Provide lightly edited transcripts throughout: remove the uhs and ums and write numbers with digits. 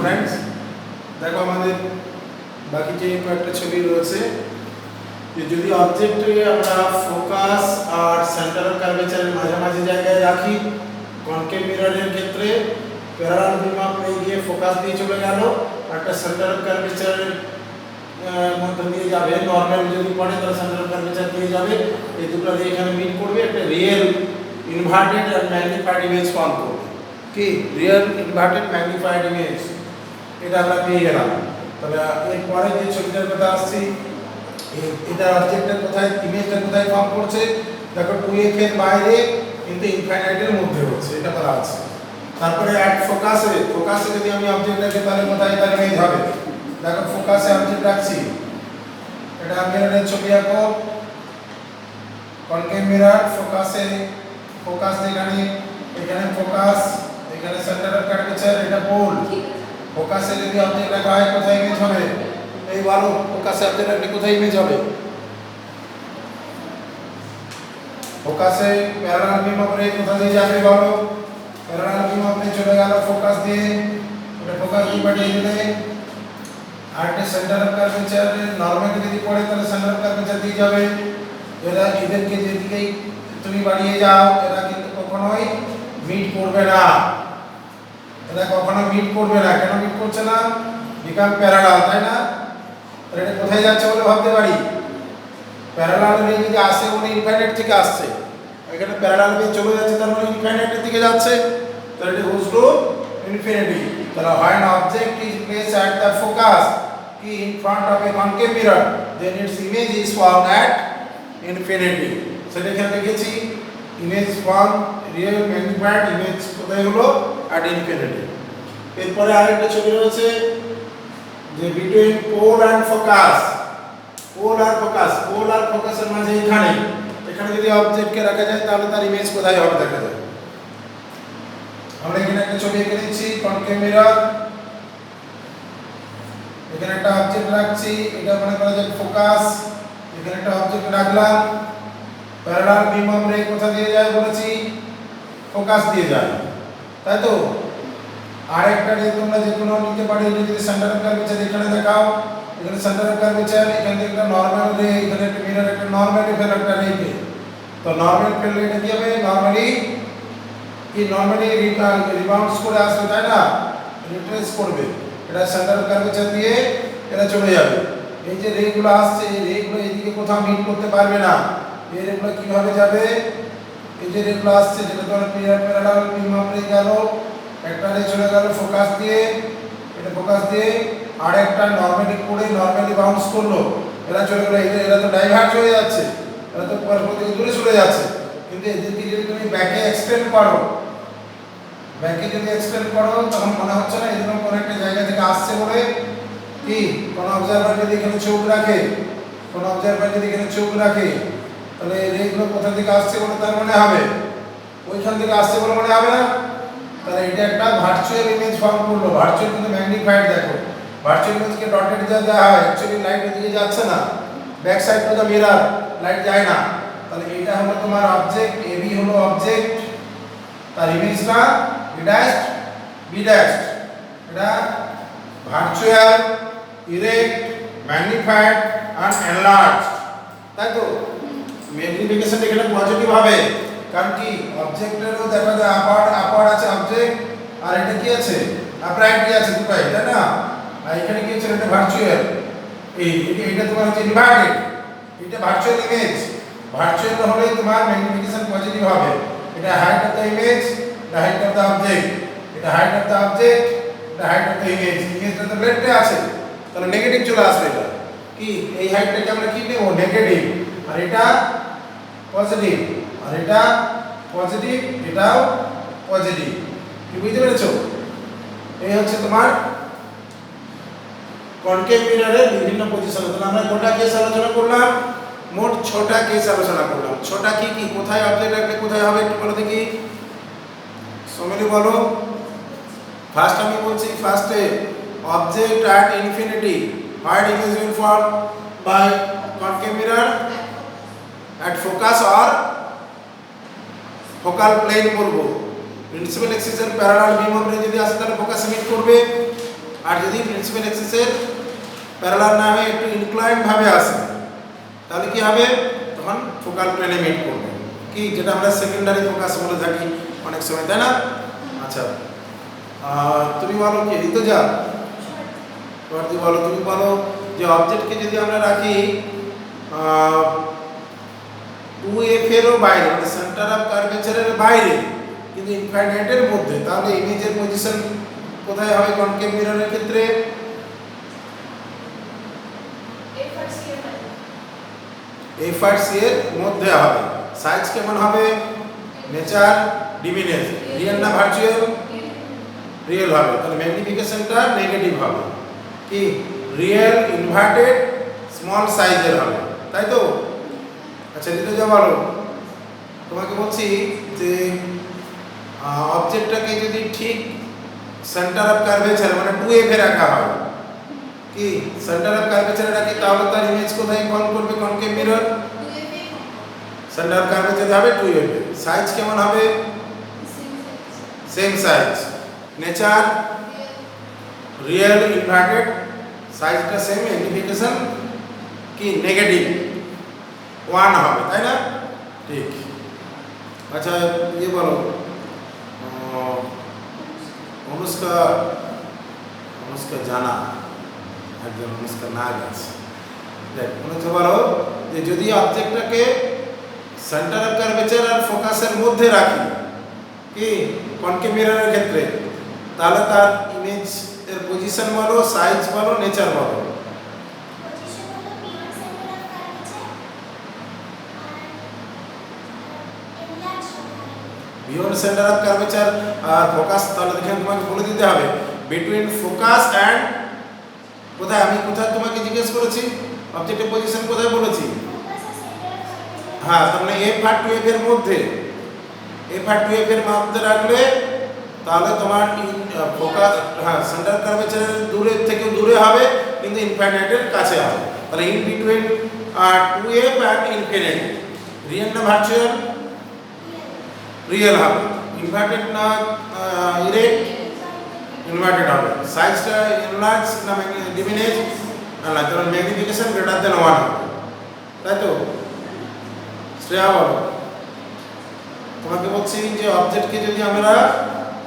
Friends, দেখো আমাদের বাকি যে কয়েকটা ছবি রয়েছে, যে যদি অবজেক্টে আমরা ফোকাস আর সেন্টার অফ কার্ভেচারের মাঝামাঝি জায়গায় রাখি, কনকেভ মিররের ক্ষেত্রে প্যারালাল বিম আপনি গিয়ে ফোকাস দিয়ে চলে গেল, একটা সেন্টার অফ কার্ভেচারের মধ্যে দিয়ে যাবে, নর্মাল যদি পড়ে তাহলে সেন্টার অফ কার্ভেচার দিয়ে যাবে, এই দুটো দিয়ে এখানে মিট করবে, একটা রিয়েল ইনভার্টেড আর ম্যাগনিফাইড ইমেজ ফর্ম করবে। কি রিয়েল ইনভার্টেড ম্যাগনিফাইড ইমেজ, এটা আমরা পেয়ে গেলাম। তাহলে এরপরে যে ছবিটার কথা আসছি, এটা অবজেক্টের কোথায়, ইমেজটা কোথায় ফর্ম করছে, দেখো 2f এর বাইরে কিন্তু ইনফাইনাইটের মধ্যে হচ্ছে, এটা বলা আছে। তারপরে অ্যাট ফোকাসে, ফোকাসে যদি আমি অবজেক্ট রাখি তাহলে কোথায় তার ইমেজ হবে, দেখো ফোকাসে অবজেক্ট রাখছি, এটা মিররের ছবি আঁকো, কনকেভ মিরর, ফোকাসে, ফোকাস এখানে, এখানে ফোকাস, এখানে সেন্টার অফ কার্ভেচার, এটা পোল। ফোকাসে যদি অবজেক্ট রাখা হয় কোথায় ইমেজ হবে, এই বলো ফোকাসে অবজেক্ট রাখলে কোথায় ইমেজ হবে, ফোকাসে প্যারালাল বিম আপনি কোথা দিয়ে যাবে বলো, প্যারালাল বিম আপনি চলে গেল ফোকাস দিয়ে, এটা ফোকাস দিয়ে পাঠিয়ে দিলে, আর একটা সেন্টার অফ কার্ভেচার নরমাল যদি পড়ে তাহলে সেন্টার অফ কার্ভেচার দিয়ে যাবে। এরা এদেরকে যেদিকেই তুমি বাড়িয়ে যাও এরা কিন্তু কখনোই মিট করবে না, এটা কখনো মিট করবে না। কেন মিট করছে না, বিকাম প্যারালাল, তাই না? এটা কোথায় যাচ্ছে বলে ভাবতে পারি, প্যারালাল রে যদি আসে উনি ইনফাইনাইট থেকে আসছে, এখানে প্যারালাল রে চলে যাচ্ছে তার মানে ইনফাইনাইটের দিকে যাচ্ছে, তাহলে এটা গোস টু ইনফিনিটি। তাহলে when object is placed at the focus key in front of a concave mirror then its image is formed at infinity। সেটা এখানে লিখেছি, image form real magnified image কোথায় হলো, at infinity। এরপরে আরেকটা ছবি রয়েছে যে between pole and focus, pole আর ফোকাস, পোল আর ফোকাসের মাঝে এখানে, এখানে যদি অবজেক্টকে রাখা যায় তাহলে তার ইমেজ কোথায় হবে দেখা যায়। আমরা এখানে একটা ছবি এঁকে নিচ্ছি, কনকেভ মিরর, এখানে একটা অবজেক্ট রাখছি, এটা মনে করা যায় ফোকাস, এখানে একটা অবজেক্ট রাখলাম, প্যারালাল বিম আমরা কোথা দিয়ে যায় বলেছি, ফোকাস দিয়ে যায়, তাই তো? আরেকটা দিয়ে তোমরা যে কোনো নিতে পারো, এটা যদি সেন্টার অফ কার্ভেচার এখানে দেখাও, এখানে সেন্টার অফ কার্ভেচার, এখানে একটা নরমাল রে, এখানে একটা মিরর, একটা নরমালি ফেল একটা রেখে, তো নরমাল ফেল এটা কি হবে, নরমালি কি নরমালি রিবাউন্ডস করে আসবে, তাই না? রিট্রেস করবে, এটা সেন্টার অফ কার্ভেচার দিয়ে এটা চলে যাবে। এই যে রেগুলো আসছে, এই রেগুলো এইদিকে কোথাও মিট করতে পারবে না, এই রেগুলো কিভাবে যাবে, এই যে রেগুলো আসছে যেটা তোমার প্যারালাল বিম আপনি গেল, একটা রে চলে গেল ফোকাস দিয়ে, এটা ফোকাস দিয়ে, আর একটা নরমালি করে নরমালি বাউন্স করলো, এরা চলে গেল, এরা তো ডাইভার্জ হয়ে যাচ্ছে, এরা তো পরস্পর থেকে দূরে চলে যাচ্ছে। কিন্তু এদেরকে যদি তুমি ব্যাকে এক্সটেন্ড করো, ব্যাকে যদি এক্সটেন্ড করো তখন মনে হচ্ছে না এরকম কোন একটা জায়গা থেকে আসছে বলে, কি কোন অবজারভার যদি এখানে চোখ রাখে, কোন অবজারভার যদি এখানে চোখ রাখে, তাহলে রেগুলো কোথা থেকে আসছে বলে তার মনে হবে, ওইখান থেকে আসছে বলে মনে হবে না। তাহলে এটা একটা ভার্চুয়াল ইমেজ ফর্ম করলো, ভার্চুয়াল কিন্তু ম্যাগনিফাইড, দেখো ভার্চুয়াল ইমেজকে ডটেড যা দেওয়া হয়, অ্যাকচুয়ালি লাইট এদিকে যাচ্ছে না, back side to the mirror light যায় না। তাহলে এটা হলো তোমার অবজেক্ট, এবি হলো অবজেক্ট, তার ইমেজটা বি ড্যাশড, বি ড্যাশড, এটা ভার্চুয়াল, ইরেক্ট, ম্যাগনিফাইড আর এনলার্জড, তাই তো? ম্যাগনিফিকেশন এখানে পজিটিভ হবে, কারণ কি অবজেক্টেরও দেখা যায় আপার আছে অবজেক্ট, আর এটা কি আছে, আপরাইট কি আছে, দুটাই, তাই না? আর এখানে কি আছে, এটা ভার্চুয়াল, এটা তোমার হচ্ছে ইনভার্টেড, এটা ভার্চুয়াল ইমেজ, ভার্চুয়াল হলে তোমার ম্যাগনিফিকেশন পজিটিভ হবে। এটা height of the image, the height of the object, এটা height of the object, the height of the image, ইমেজটা তো লেফটে আছে, তাহলে নেগেটিভ চলে আসবে, এটা কি এই হাইটটাকে আমরা কি নেব, নেগেটিভ, আর এটা পজিটিভ, আর এটা পজিটিভ, এটাও পজিটিভ, কি বুঝতে পেরেছো? এই হচ্ছে তোমার কনকেভ মিররের বিভিন্ন পজিশন। তাহলে আমরা কোনটা কেস আলোচনা করলাম, মোট 6টা কেস আলোচনা করলাম। 6টা কি কি, কোথায় অবজেক্ট রাখলে কোথায় হবে একটু বলো দেখি, সোমেলি বলো। ফার্স্ট আমি বলছি, ফার্স্টে object at infinity, white image will form by concave mirror at focus or focal plane বলবো। প্রিন্সিপাল এক্সিস এর প্যারালাল বিম আপনি যদি আসে তাহলে ফোকাসে মিট করবে, আর যদি প্রিন্সিপাল অ্যাক্সিসের প্যারালাল না হয়ে একটু ইনক্লাইন্ড ভাবে আসে তাহলে কি হবে, তখন ফোকাল প্লেনে মিট করবে, কি যেটা আমরা সেকেন্ডারি ফোকাস বলে থাকি অনেক সময়, তাই না? আচ্ছা, তুমি বলো কি ঋতুজা, বলো, তুমি বলো যে অবজেক্টকে যদি আমরা রাখি 2f এরও বাইরে, মানে সেন্টার অফ কার্ভেচারের বাইরে কিন্তু ইনফাইনাইটের মধ্যে, তাহলে ইমেজের পজিশন কোথায় হবে কনকেভ মিররের ক্ষেত্রে? f আর c এর মধ্যে হবে। সাইজ কেমন হবে? নেচার, ডিমিনেজ, রিয়েল না ভার্চুয়াল? রিয়েল হবে, তাহলে ম্যাগনিফিকেশনটা নেগেটিভ হবে, কি রিয়েল ইনভার্টেড স্মল সাইজের হবে, তাই তো? আচ্ছা ঋতুজা বলো, তোমাকে বলছি যে অবজেক্টটাকে যদি ঠিক সেন্টার অফ কার্ভেচার মানে 2f এ রাখা হয়, কি সেন্টার অফ কার্ভেচারে রাখি, তাহলে তার ইমেজ কোথায় ফর্ম করবে concave mirror? Centre of curvature হবে 2f এ। সাইজ কেমন হবে? Same size. Nature real inverted, সাইজটা সেম, ম্যাগনিফিকেশন কি নেগেটিভ 1 হবে, তাই না? ঠিক। আচ্ছা ইয়ে বলো, অনুষ্কা জানা, একজন অনুষ্কা নাগ আছে, দেখ অনুষ্কা বলো যে যদি অবজেক্টটাকে সেন্টার অফ কার্ভেচার আর ফোকাসের মধ্যে রাখি, কি কনকেভ মিররের ক্ষেত্রে, তাহলে তার ইমেজ এর পজিশন বলো, সাইজ বলো, নেচার বলো। বিয়ন্ড সেন্টার অফ কার্ভেচার আর ফোকাস, তাহলে দেখেন তোমাকে বলে দিতে হবে বিটুইন ফোকাস অ্যান্ড কোথায়, আমি কোথায় তোমাকে জিজ্ঞেস করেছি অবজেক্টের পজিশন কোথায় বলেছি? হ্যাঁ, তার মানে f আর 2f এর মধ্যে, f আর 2f এর মধ্যে রাখলে তাহলে তোমার ফোকাস, হ্যাঁ সেন্টার কার্ভেচারের দূরের থেকে দূরে হবে কিন্তু ইনফাইনাইটের কাছে হবে, তাহলে in between 2f and infinity. Real না ভার্চুয়াল? রিয়েল হবে। ইনভার্টেড না ইরেক্ট? ইনভার্টেড হবে। সাইজটা এনলার্জ না ডিমিনেজ? না, কারণ ম্যাগনিফিকেশন গ্রেটার দেন 1 হবে, তাই তো? শ্রেয়া বলো, তোমাকে বলছি যে অবজেক্টকে যদি আমরা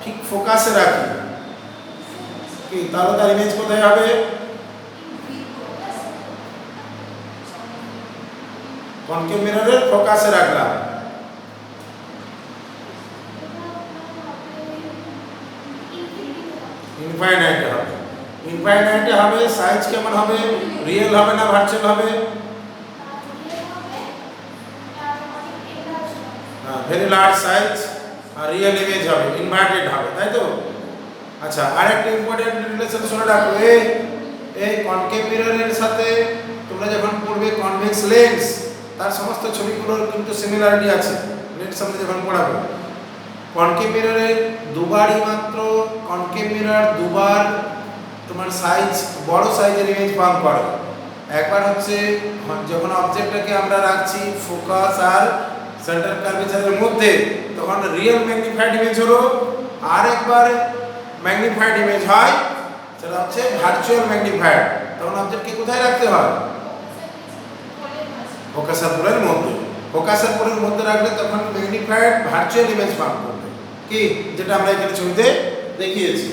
ঠিক ফোকাসে রাখি, কি তাহলে তার ইমেজ কোথায় হবে? কনকেভ মিররের ফোকাসে রাখলাম, ইনফাইনাইটে হবে। ইনফাইনাইটে হবে, সাইজ কেমন হবে? রিয়েল হবে না ভার্চুয়াল হবে? ভেরি লার্জ সাইজ আর রিয়েল ইমেজ হবে, ইনভার্টেড হবে, তাই তো? আচ্ছা, আরেকটা ইম্পর্টেন্ট রিলেশন শুনে রাখো, এই কনকেভ মিররের সাথে তোমরা যখন পড়বে কনভেক্স লেন্স, তার সমস্ত ছবিগুলোর কিন্তু সিমিলারিটি আছে। নেক্সট সামনে যখন পড়াবো কনকেভ মিররের দুবারই মাত্র, কনকেভ মিরর দুবার তোমার সাইজ বড় সাইজের ইমেজ ফর্ম করে। একবার হচ্ছে যখন অবজেক্টটাকে আমরা রাখছি ফোকাস আর সেন্টার কার্ভেচারের মধ্যে, তখন রিয়েল ম্যাগনিফাইড ইমেজ হলো, আর একবার ম্যাগনিফাইড ইমেজ হয়, সেটা হচ্ছে ভার্চুয়াল ম্যাগনিফাইড। তখন অবজেক্টকে কোথায় রাখতে হয়? ফোকাসের পুরের মধ্যে। ফোকাসের পুরের মধ্যে রাখলে তখন ম্যাগনিফাইড ভার্চুয়াল ইমেজ ফর্ম করবে, কি যেটা আমরা এখানে ছবিতে দেখিয়েছি।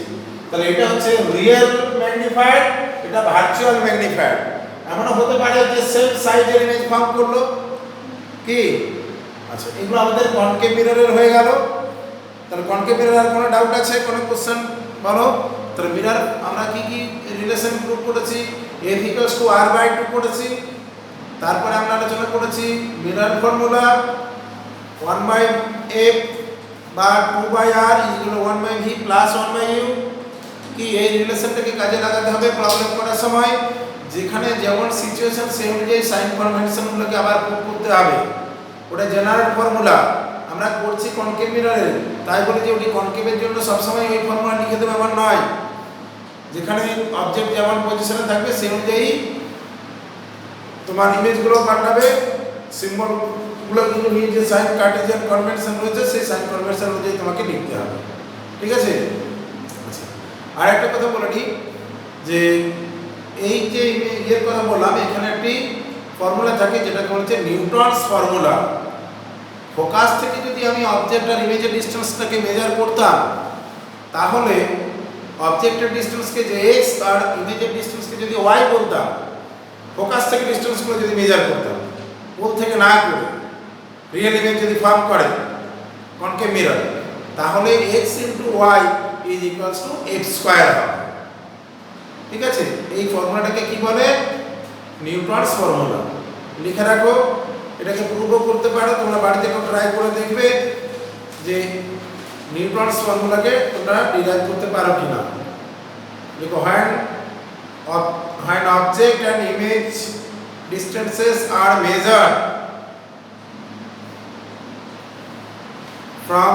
তাহলে এটা হচ্ছে রিয়েল ম্যাগনিফাইড, এটা ভার্চুয়াল ম্যাগনিফাইড। এমনও হতে পারে যে সেম সাইজের ইমেজ ফর্ম করলো, কি? আচ্ছা, এগুলো আমাদের কনকেভ মিররের হয়ে গেল। তাহলে কনকেভ মিররের আর কোনো ডাউট আছে, কোনো কোশ্চেন বলো? তাহলে মিরর আমরা কি কি রিলেশন প্রুভ করেছি? f = r/2 করেছি। তারপরে আমরা আলোচনা করেছি মিরর ফর্মুলা 1/f বা 2/r = 1/v + 1/u, কি এই রিলেশনটাকে কাজে লাগাতে হবে প্রবলেম করার সময়। যেখানে যেমন সিচুয়েশন সেই অনুযায়ী সাইন কনভেনশনগুলোকে আবার প্রুভ করতে হবে। ওটা জেনারেল ফর্মুলা, আমরা করছি কনকেভ মিররে, তাই বলে যে ওটি কনকেভের জন্য সবসময় এই ফর্মুলা লিখে দেবে এমন নয়। যেখানে অবজেক্ট যেমন পজিশনে থাকবে সেই অনুযায়ী তোমার ইমেজগুলো পাল্টাবে, সিম্বলগুলো কিন্তু নিয়ে যে সাইন কার্টেসিয়ান কনভেনশন রয়েছে সেই সাইন কনভেনশন অনুযায়ী তোমাকে লিখতে হবে, ঠিক আছে? আচ্ছা, আর একটা কথা বলে নিই, যে এই যে ইয়ের কথা বললাম, এখানে একটি ফর্মুলা থাকে যেটাকে বলছে নিউটনস ফর্মুলা। ফোকাস থেকে যদি আমি অবজেক্ট আর ইমেজের ডিস্টেন্সটাকে মেজার করতাম, তাহলে অবজেক্টের ডিস্টেন্সকে যে এক্স আর ইমেজের ডিস্টেন্সকে যদি ওয়াই বলতাম, ফোকাস থেকে ডিস্টেন্সগুলো যদি মেজার করতাম, পোল থেকে না করে রিয়েল ইমেজ যদি ফর্ম করে কনকেভ মিরর, তাহলে x into y is equals to x square হবে। ঠিক আছে, এই ফর্মুলাটাকে কি বলে? Newton's formula. লিখে রাখো, এটাকে প্রুভও করতে পারো, তোমরা বাড়িতে একটু ট্রাই করে দেখবে যে নিউটনস ফর্মুলাকে তোমরা ডিরাইভ করতে পারো কিনা। দেখো, when object and image distances are measured from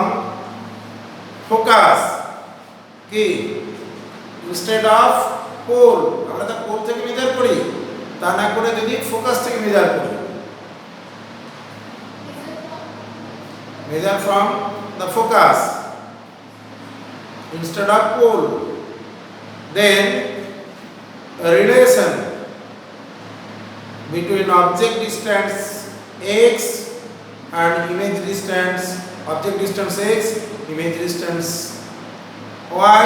focus কি instead of pole, আমরা তো পোল থেকে মেজার করি, তা না করে যদি ফোকাস থেকে মেজার করি, measure from the focus instead of pole, then a relation between object distance x and image distance, object distance x, image distance y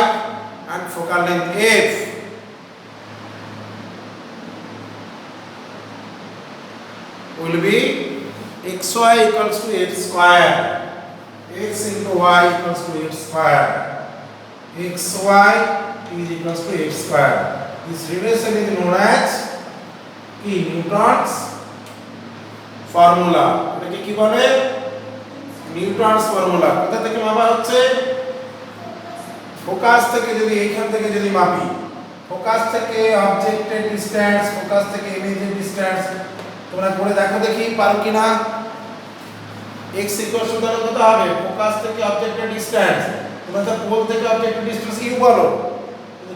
and focal length f will be xy equals to x square, x into y equals to x square, xy is equals to x square. This relation is known as Newton's formula. এটাকে কি বলে? Newton's formula. কোথা থেকে মাপা হচ্ছে? Focus থেকে। যদি এইখান থেকে যদি মাপি, ফোকাস থেকে অবজেক্টের ডিসটেন্স, ফোকাস থেকে ইমেজের ডিসটেন্স, তোমরা করে দেখো দেখি পারো কিনা। x ইকুয়াল টু তাহলে কত হবে? ফোকাস থেকে অবজেক্টের ডিসটেন্স, তোমরা তো পোল থেকে অবজেক্টের ডিসটেন্স ইউ বলো,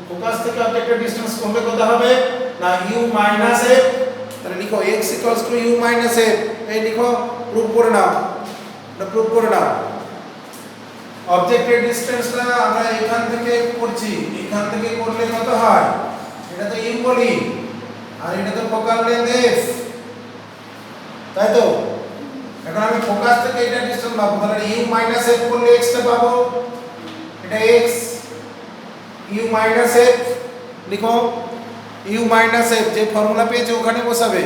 ফোকাস থেকে অবজেক্টের ডিসটেন্স করলে কত হবে? না u মাইনাস f। তাহলে লিখো x equal to u minus f। এই লিখো, প্রুফ করে নাও, এটা প্রুফ করে নাও। অবজেক্টের ডিসটেন্সটা আমরা এখান থেকে করছি, এখান থেকে করলে কত হয়? এটা তো u বলি, আর এটা তো ফোকাল লেন্থ f, তাই তো? এখন আমি ফোকাস থেকে এটা ডিসটেন্স পাবো, তাহলে u মাইনাস f করলে x টা পাবো, এটা x u মাইনাস f। লিখো u মাইনাস f, যে ফর্মুলা পেয়েছো ওখানে বসাবে।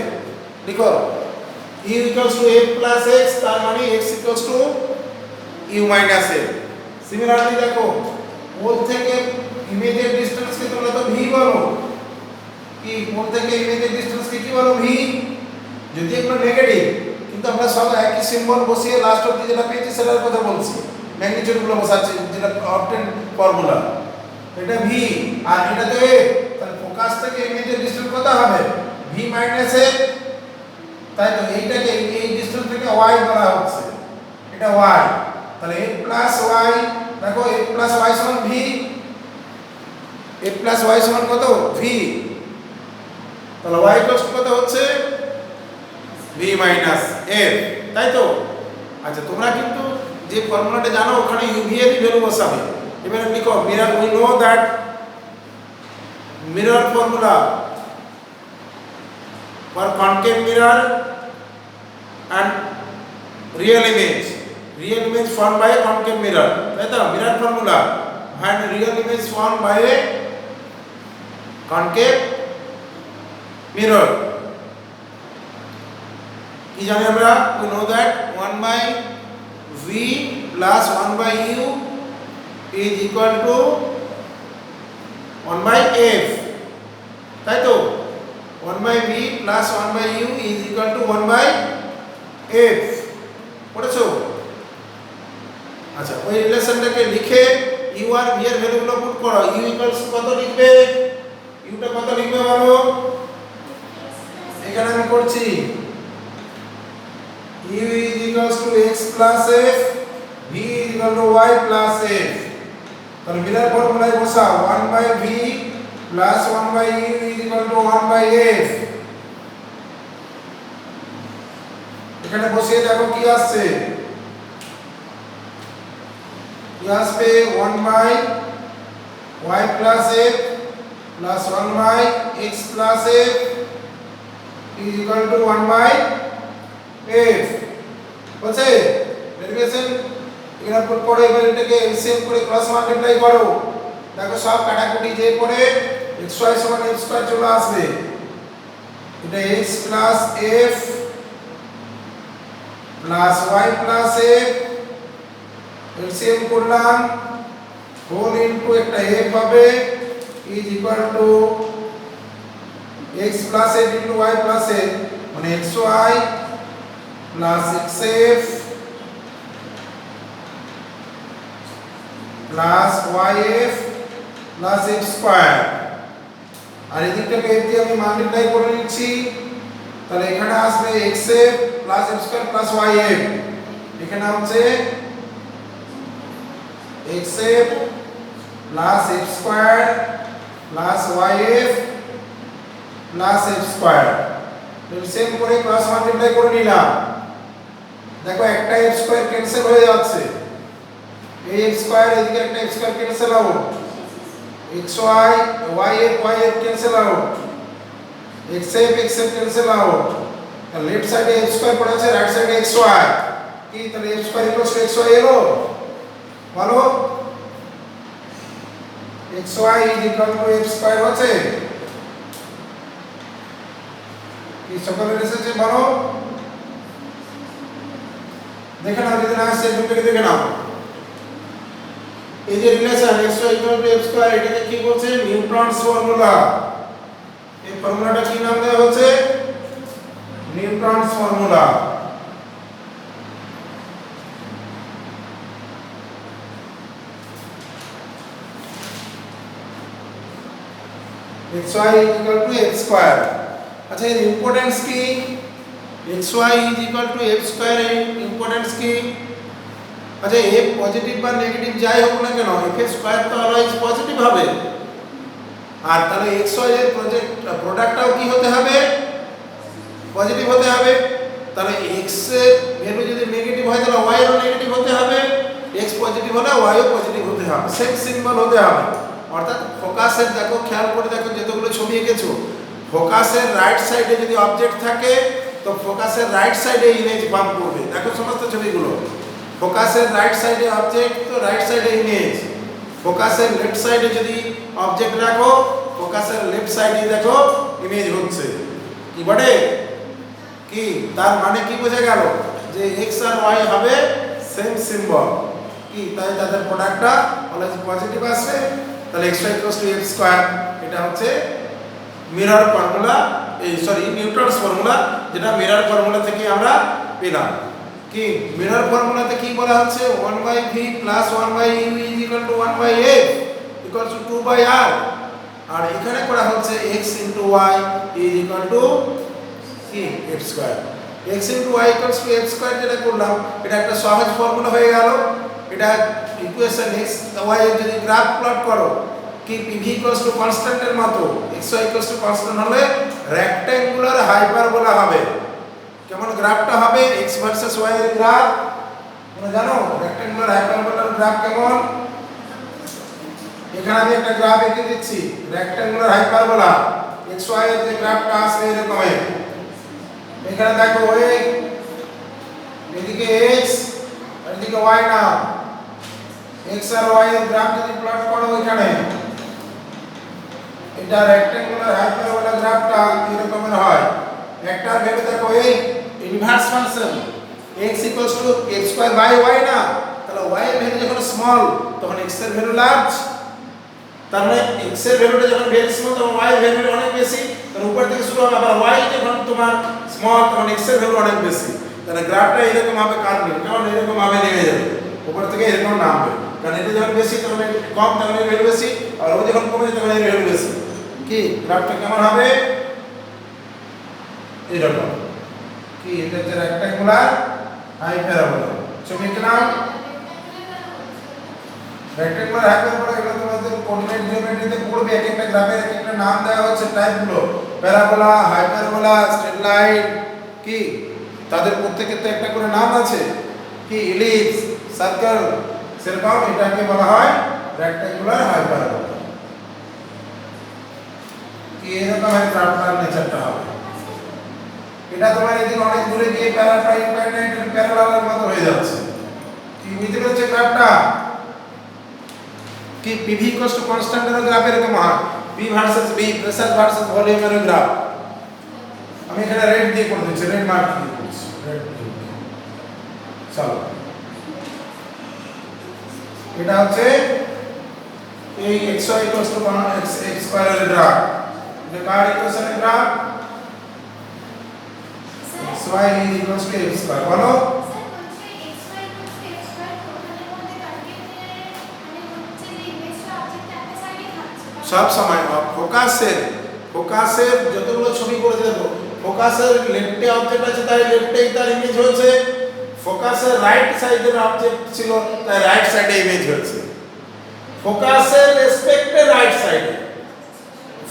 লিখো u equals to f plus x, তার মানে x equals to u minus f। Similarly দেখো, পোল থেকে ইমেজের ডিসটেন্সকে তোমরা তো v বলো, কি পোল থেকে ইমেজের ডিসটেন্সকে কি বলো? v। যদি একটু নেগেটিভ, কিন্তু আমরা সব একই সিম্বল বসিয়ে লাস্ট অবধি যেটা পেয়েছি সেটার কথা বলছি, ম্যাগনিটিউডগুলো বসাচ্ছি, যেটা অবটেন ফর্মুলা। এটা v আর এটা তো a, তাহলে ফোকাস থেকে ইমেজের ডিসটেন্স কত হবে? v মাইনাস a, তাই তো? এইটাকে এই ডিসটেন্সটাকে y বলা হচ্ছে, এটা y। তাহলে a প্লাস y, দেখো a প্লাস y সমান v, a প্লাস y সমান কত? v। তাহলে y ইকুয়ালস টু কত হচ্ছে? v মাইনাস f, তাই তো? আচ্ছা, তোমরা কিন্তু যে ফর্মুলাটা জানো ওখানে uv এর ভ্যালু বসাবে। এবারে লিখো mirror, we know that mirror formula for concave mirror and real image formed by a concave mirror, তাই তো? Mirror formula, when real image formed by a concave mirror, কি জানি আমরা? we know that 1 by v plus 1 by u is equal to 1 by f, তাই তো? 1 by v plus 1 by u is equal to 1 by f, পড়েছো? আচ্ছা, ওই রিলেশনটাকে লিখে u আর v এর ভ্যালুগুলো পুট করো। u ইকুয়ালস কত লিখবে? u টা কত লিখবে বলো? এখানে আমি করছি u is equals to x plus f, v is equal to y plus f। তাহলে মিরর ফর্মুলায় বসাও 1 by v plus 1 by u is equal to 1 by f। এখানে বসিয়ে দেখো কি আসছে। কি আসবে? 1 by y plus f plus 1 by x plus f is equal to 1 by f বলছে ডেরিভেশন এখানে পুট করো এবার এটাকে এলসিএম করে ক্রস মাল্টিপ্লাই করো দেখো সব কাটাকুটি যে করে xy সমান f স্কয়ার চলে আসবে এটা x plus f plus y plus f LCM করলাম হোল ইনটু একটা f হবে is equal to x plus f into y plus f মানে xy plus xf plus yf plus f square আর এদিকটাকে f দিয়ে আমি মাল্টিপ্লাই করে নিচ্ছি তাহলে এখানে আসবে xf plus f square plus yf এখানে হচ্ছে xf plus f square plus yf plus f square same করে ক্রস মাল্টিপ্লাই করে নিলাম দেখো একটা f স্কয়ার ক্যান্সেল হয়ে যাচ্ছে এই f স্কয়ার এদিকে একটা f square cancel out xy yf cancel out xf cancel out তাহলে লেফট সাইডে f স্কয়ার পড়ে আছে রাইট সাইডে xy কি তাহলে f square equals to xy এলো বলো xy is equal to f square হচ্ছে কি সকলের এসেছে বলো দেখে নাও যদি না আসে দুটোকে দেখে নাও এই যে relation xy equal to f square এটাকে কি বলছে নিউটনস ফর্মুলা এই ফর্মুলাটা কি নাম দেওয়া হচ্ছে Newton's formula xy is equal to f square আচ্ছা এর ইম্পর্টেন্স কি xy is equal to f square এর ইম্পর্টেন্স কি আচ্ছা f পজিটিভ বা নেগেটিভ যাই হোক না কেন f এর স্কয়ার তো অলওয়েজ পজিটিভ হবে আর তাহলে xy এর প্রোডাক্টটাও কি হতে হবে পজিটিভ হতে হবে তাহলে x এর ভ্যালু যদি নেগেটিভ হয় তাহলে y এরও নেগেটিভ হতে হবে x পজিটিভ হলে y ও পজিটিভ হতে হবে সেম সিম্বল হতে হবে অর্থাৎ ফোকাসের দেখো খেয়াল করে দেখো যতগুলো ছবি এঁকেছো ফোকাসের রাইট সাইডে যদি অবজেক্ট থাকে তো ফোকাসের রাইট সাইডে ইমেজ বাম্প করবে দেখো সমস্ত ছবিগুলো ফোকাসের রাইট সাইডে অবজেক্ট তো রাইট সাইডে ইমেজ ফোকাসের লেফট সাইডে যদি অবজেক্ট রাখো ফোকাসের লেফট সাইডে দেখো ইমেজ হচ্ছে কি বটে কি তার মানে কি বোঝা গেল যে x আর y হবে সেম সিম্বল কি তাই তাদের প্রোডাক্টটা অলওয়েজ পজিটিভ আসবে তাহলে xy f স্কয়ার এটা হচ্ছে মিরর ফর্মুলা এই সরি নিউটনস ফর্মুলা যেটা মিরর ফর্মুলা থেকে আমরা পেলাম কি মিরর ফর্মুলাতে কি বলা হচ্ছে 1/v + 1/u = 1/f = 2/r আর এখানে করা হচ্ছে x * y = কি f square x * y = f square যেটা করলাম এটা একটা সহজ ফর্মুলা হয়ে গেল এটা ইকুয়েশন x y এর যদি গ্রাফ প্লট করো কি pv = কনস্ট্যান্ট এর মতো xy = কনস্ট্যান্ট হলে রেক্ট্যাঙ্গুলার হাইপারবোলা হবে কেমন গ্রাফটা হবে x ভার্সেস y এর গ্রাফ তোমরা জানো রেক্ট্যাঙ্গুলার হাইপারবোলার গ্রাফ কেমন এখানে আমি একটা গ্রাফ এঁকে দিচ্ছি রেক্ট্যাঙ্গুলার হাইপারবোলা xy এর যে গ্রাফটা আসবে এরকম এখানে দেখো এই এদিকে x আর এদিকে y না x আর y এর গ্রাফ যদি প্লট করো এখানে এটা রেক্ট্যাঙ্গুলার হাইপারবোলা গ্রাফটা এরকমের হয় একটার ভ্যালু দেখো এই ইনভার্স ফাংশন x = x2/y না তাহলে y এর ভ্যালু যখন স্মল তখন x এর ভ্যালু লার্জ তার মানে x এর ভ্যালুটা যখন ভেরি স্মল তখন y এর ভ্যালু অনেক বেশি তাহলে উপর থেকে শুরু হবে আবার y যখন তোমার স্মল তখন x এর ভ্যালু অনেক বেশি তাহলে গ্রাফটা এরকম হবে কার্ভ কেমন এরকম ভাবে নেমে যাবে উপর থেকে এরকম নামবে কারণ এটা যখন বেশি তখন কম তখন এর ভ্যালু বেশি আর ও যখন কমে তখন এর ভ্যালু বেশি কি গ্রাফটা কেমন হবে এরকম কি এটা হচ্ছে রেক্ট্যাঙ্গুলার হাইপারবোলা ছবি নাম রেক্ট্যাঙ্গুলার হাইপারবোলা এগুলো তোমাদের কোঅর্ডিনেট জিওমেট্রিতে পড়বে এক একটা গ্রাফের এক একটা নাম দেওয়া হচ্ছে টাইপগুলো প্যারাবোলা হাইপারবোলা স্ট্রেট লাইন কি তাদের প্রত্যেকের তো একটা করে নাম আছে কি ইলিপস সার্কেল সেরকম এটাকে বলা হয় রেক্ট্যাঙ্গুলার হাইপারবোলা এরকম একটা গ্রাফটার নেচারটা হবে। এটা তোমার এদিকে অনেক দূরে গিয়ে প্যারালালের মতো হয়ে যাচ্ছে। কি বুঝতে পেরেছো গ্রাফটা? কি PV কনস্ট্যান্টের গ্রাফ এরকম হয়, P versus V, pressure versus ভলিউমের গ্রাফ। আমি এখানে রেড দিয়ে করে দিচ্ছি, রেড মার্ক দিয়ে দিচ্ছি, রেড দিয়ে। চলো, এটা হচ্ছে এই xy x স্কয়ারের গ্রাফ। এটা কার ইকুয়েশনের গ্রাফ? xy x square. বলো সব সময় ফোকাসের যতগুলো ছবি করে দেবো, ফোকাসের লেফটে অবজেক্ট আছে তাই লেফটেই তার ইমেজ হয়েছে, ফোকাসের রাইট সাইডের অবজেক্ট ছিল তাই রাইট সাইডে ইমেজ হয়েছে, ফোকাসের রেসপেক্টে রাইট সাইডে,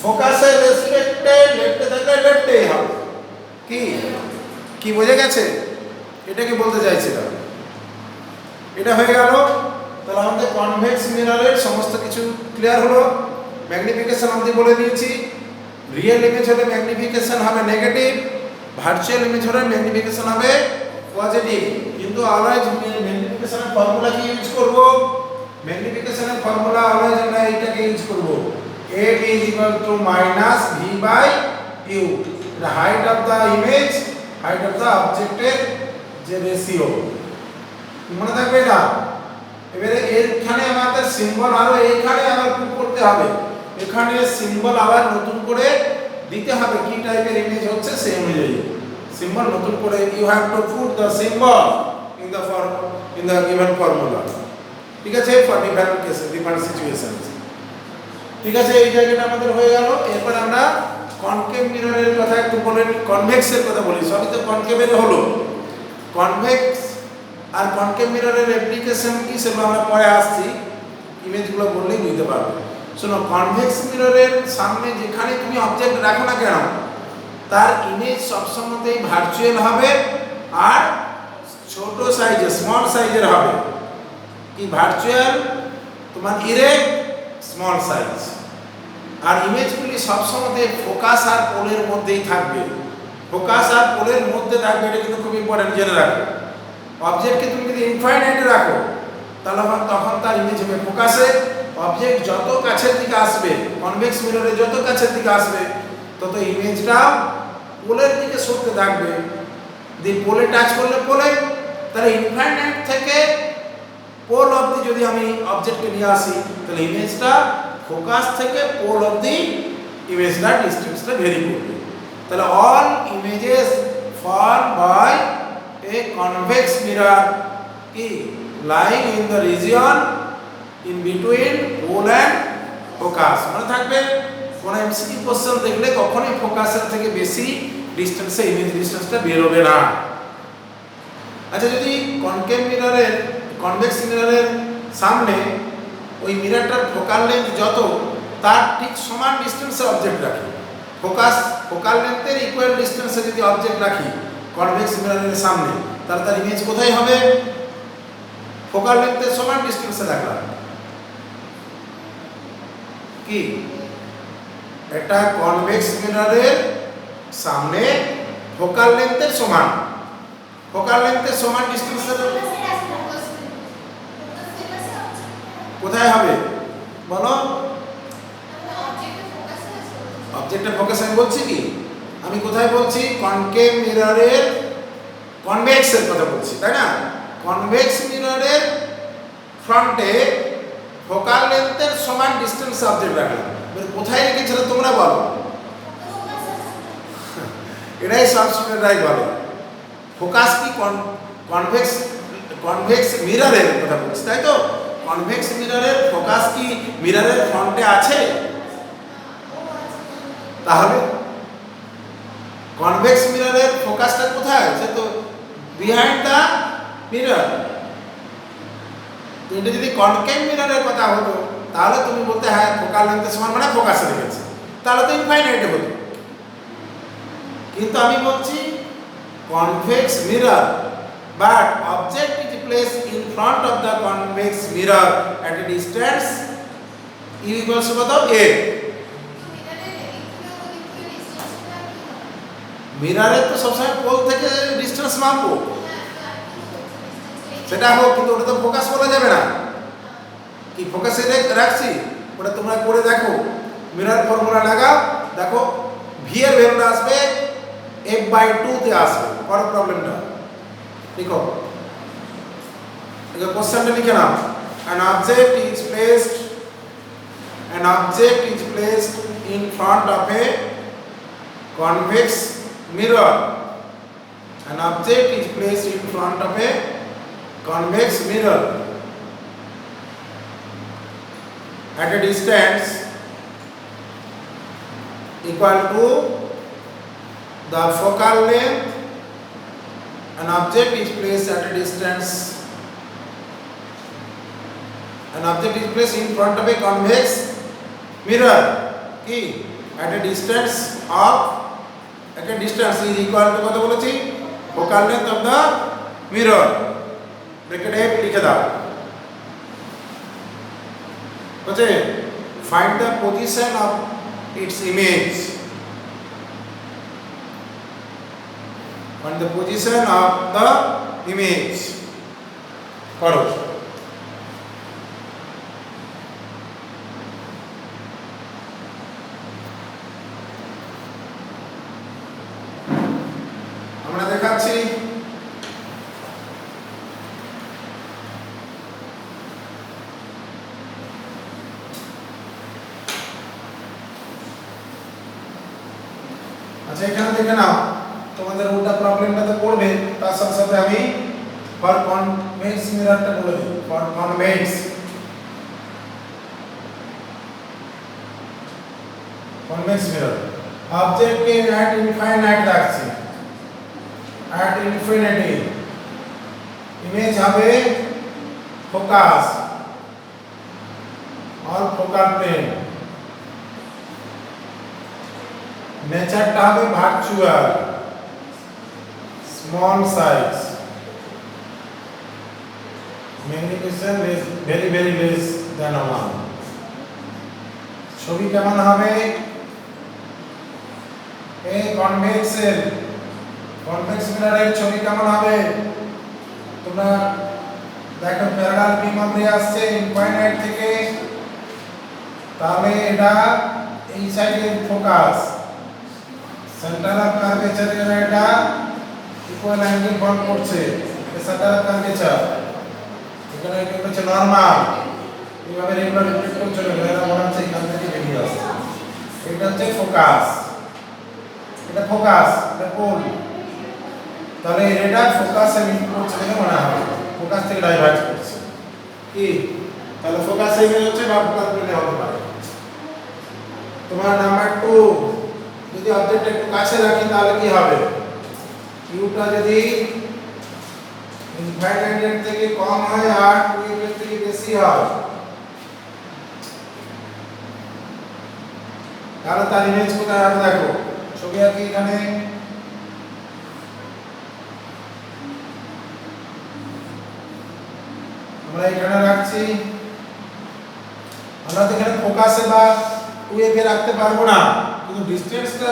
ফোকাসের রেসপেক্টে লেফটে থাকলে লেফটেই হবে। কি কি বোঝা গেছে? এটাকে বলতে চাইছিলাম। এটা হয়ে গেল। তাহলে আমাদের কনভেক্স মিররের সমস্ত কিছু ক্লিয়ার হলো। ম্যাগনিফিকেশন অবধি বলে দিয়েছি। রিয়েল ইমেজ হলে ম্যাগনিফিকেশন হবে নেগেটিভ, ভার্চুয়াল ইমেজ হলে ম্যাগনিফিকেশন হবে পজিটিভ। কিন্তু অলওয়েজ ম্যাগনিফিকেশনের ফর্মুলা কি ইউজ করব? ম্যাগনিফিকেশনের ফর্মুলা অলওয়েজ আমরা এইটাকে ইউজ করব, a b - v/u। এটা height of the image, height of the অবজেক্টের যে রেশিও, মনে থাকবে এটা। এবারে এখানে আমাদের সিম্বল আরো এখানে আবার পুট করতে হবে, এখানে সিম্বল আবার নতুন করে দিতে হবে, কি টাইপের ইমেজ হচ্ছে সেই অনুযায়ী সিম্বল নতুন করে you have to put the symbol in the given formula. ঠিক আছে, for different cases, different situations. ঠিক আছে, এই জায়গাটা আমাদের হয়ে গেল। এরপর আমরা কনকেভ মিররের কথা একটু বলে, কনভেক্সের কথা বলি। সবই তো কনকেভের হলো। কনভেক্স আর কনকেভ মিররের অ্যাপ্লিকেশন কি সেগুলো আমরা পরে আসছি, ইমেজগুলো বললেই বুঝতে পারবে। শোনো, কনভেক্স মিররের সামনে যেখানে তুমি অবজেক্ট রাখো না কেন, তার ইমেজ সবসময়তেই ভার্চুয়াল হবে আর ছোট সাইজের, স্মল সাইজের হবে। কি ভার্চুয়াল তোমার ইরেক্ট স্মল সাইজ। আর ইমেজগুলি সবসময় ফোকাস আর পোলের মধ্যেই থাকবে, ফোকাস আর পোলের মধ্যে থাকবে। এটা কিন্তু খুব ইম্পর্টেন্ট, জেনে রাখো। অবজেক্টকে তুমি যদি ইনফাইনাইটে রাখো তাহলে তখন তার ইমেজ হবে ফোকাসে। অবজেক্ট যত কাছের দিকে আসবে, কনভেক্স মিররে যত কাছের দিকে আসবে, তত ইমেজটা পোলের দিকে সরতে থাকবে। যদি পোলে টাচ করলে পোলে, তাহলে ইনফাইনাইট থেকে পোল অবধি যদি আমি অবজেক্টকে নিয়ে আসি, তাহলে ইমেজটা ফোকাস থেকে পোল অবধি ইমেজটা ডিস্টেন্সটা ভেরি করবে। তাহলে all images form by a convex mirror কি lying in the region in between pole and focus। মনে থাকবে, কোন এমসিকিউ কোশ্চেন দেখলে কখনোই ফোকাসের থেকে বেশি ডিসটেন্সে ইমেজ ডিসটেন্সটা বের হবে না। আচ্ছা, যদি কনকেভ মিররের, কনভেক্স মিররের সামনে ওই মিররটার ফোকাল লেন্থ যত, তার ঠিক সমান ডিসটেন্সে অবজেক্ট রাখি, ফোকাল লেন্থের ইকুয়াল ডিসটেন্সে যদি অবজেক্ট রাখি কনভেক্স মিররের সামনে, তার ইমেজ কোথায় হবে? ফোকাল লেন্থের সমান ডিসটেন্সে রাখলাম। কি এটা কনভেক্স মিররের সামনে ফোকাল লেন্থের সমান, ফোকাল লেন্থের সমান ডিসটেন্সে কোথায় হবে বলো? অবজেক্টের ফোকাস আমি বলছি কি, আমি কোথায় বলছি? কনকেভ মিররের কনভেক্সের কথা বলছি, তাই না? কনভেক্স মিররের ফ্রন্টে ফোকাল লেন্থের সমান ডিসটেন্স অবজেক্ট রাখলাম। কোথায় রেখেছিল তোমরা বলো? এটাই সব স্টুডেন্টরাই বলে। ফোকাস কি কনভেক্স মিররের কথা বলছি, তাই তো? কনভেক্স মিররের ফোকাস কি মিররের ফ্রন্টে আছে? তাহলে কনভেক্স মিররের ফোকাসটা কোথায়? সে তো বিহাইন্ড দা মিরর। এটা যদি কনকেভ মিররের কথা হতো তাহলে তুমি বলতে হ্যাঁ ফোকাল লেন্থের সমান মানে ফোকাসে রেখেছে, তাহলে তো ইনফাইনাইটে হতো। কিন্তু আমি বলছি convex mirror, but object is placed in front of the convex mirror at a distance u equals কত? a। মিররে তো সবসময় পোল থেকে ডিস্টেন্স মাপবো, সেটা হোক, কিন্তু ওটা তো ফোকাস বলা যাবে না। কি ফোকাসে রাখছি ওটা তোমরা করে দেখো, মিরর ফর্মুলা লাগাও, দেখো ভি এর ভ্যালুটা আসবে f/2 তে আসবে। বড় প্রবলেমটা লিখো, এই কোশ্চেনটা লিখে নাও। an object is placed in front of a convex mirror. An object is placed in front of a convex mirror at a distance equal to the focal length. An object is placed at a distance. An object is placed in front of a convex mirror at a distance is equal to কত বলেছি, focal length of the mirror, bracket f লিখে দাও। বুঝে, find the position of its image, find the position of the image করো। আমরা দেখাচ্ছি আচ্ছা, এখানে দেখে নাও, তোমাদের উল্টা প্রবলেমটা তো পড়বে, তার সাথে সাথে আমি ফর কনভেক্স মিররটা বলে দিই। ফর কনভেক্স মিরর অবজেক্টকে এট ইনফাইনাইট রাখছি, এট ইনফিনিটি, ইমেজ হবে ফোকাস অর ফোকাল প্লেন, নেচারটা হবে virtual, small size, magnification very very less than 1। ছবি কেমন হবে, এই কনভেক্স মিররের ছবি কেমন হবে, তোমরা দেখো প্যারালাল বিম আমরা আসছে ইনফাইনাইট থেকে, তাহলে এটা এই সাইডে ফোকাস, সেন্টার অফ কার্ভেচার এর এটা ইকুয়াল অ্যাঙ্গেল ফর্ম করছে, সেন্টার অফ কার্ভেচার এখানে এটা হচ্ছে নরমাল, এইভাবে রেগুলার রিফ্লেক্ট করছে, এরা মনে হচ্ছে এখান থেকে বেরিয়ে আসছে। এটা হচ্ছে ফোকাস, এটা ফোকাস, এটা পোল, তাহলে এটা ফোকাসে মিট করছে বলে মনে হবে, ফোকাস থেকে ডাইভার্জ করছে কি, তাহলে ফোকাস ইমেজ হচ্ছে বা ফোকাস প্লেনে হতে পারে। তোমার নাম্বার 2, যদি অবজেক্ট একটু কাছে রাখি তাহলে কি হবে, ইউটা যদি ইনফাইনাইট থেকে কম হয় আর 2 এর থেকে বেশি হয়, তাহলে তার ইমেজ কোথায় হবে দেখো, ছবি আঁকি এখানে, আমরা এখানে রাখছি, আমরা তো এখানে ফোকাসে বা 2 এ রাখতে পারবো না, কিন্তু ডিসটেন্সটা